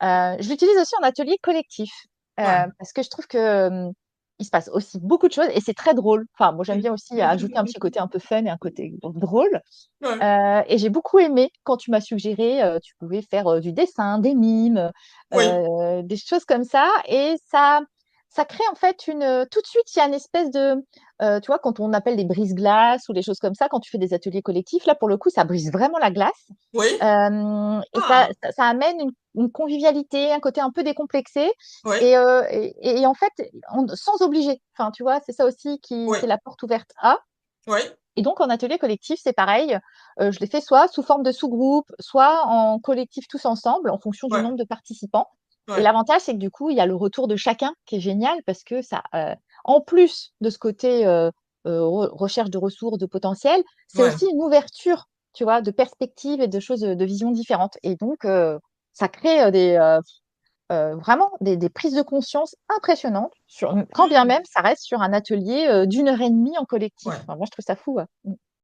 Je l'utilise aussi en atelier collectif, Ouais. parce que je trouve que, il se passe aussi beaucoup de choses et c'est très drôle. Enfin, moi, j'aime bien aussi ajouter un petit côté un peu fun et un côté drôle. Ouais. Et j'ai beaucoup aimé quand tu m'as suggéré, tu pouvais faire du dessin, des mimes, Oui. des choses comme ça. Et ça crée en fait tout de suite, il y a une espèce de, tu vois, quand on appelle des brise-glaces ou des choses comme ça, quand tu fais des ateliers collectifs, là, pour le coup, ça brise vraiment la glace. Oui. Et Ah. ça amène une convivialité, un côté un peu décomplexé. Oui. Et en fait, sans obliger. Enfin, tu vois, c'est ça aussi Oui. c'est la porte ouverte à. Oui. Et donc, en atelier collectif, c'est pareil. Je les fais soit sous forme de sous-groupe, soit en collectif tous ensemble, en fonction du Ouais. nombre de participants. Et Ouais. l'avantage, c'est que du coup, il y a le retour de chacun qui est génial parce que ça, en plus de ce côté recherche de ressources, de potentiel, c'est Ouais. aussi une ouverture, tu vois, de perspectives et de choses, de visions différentes. Et donc, ça crée vraiment des prises de conscience impressionnantes, quand bien Hmm. même ça reste sur un atelier d'1 heure et demie en collectif. Ouais. Enfin, moi, je trouve ça fou. Ouais.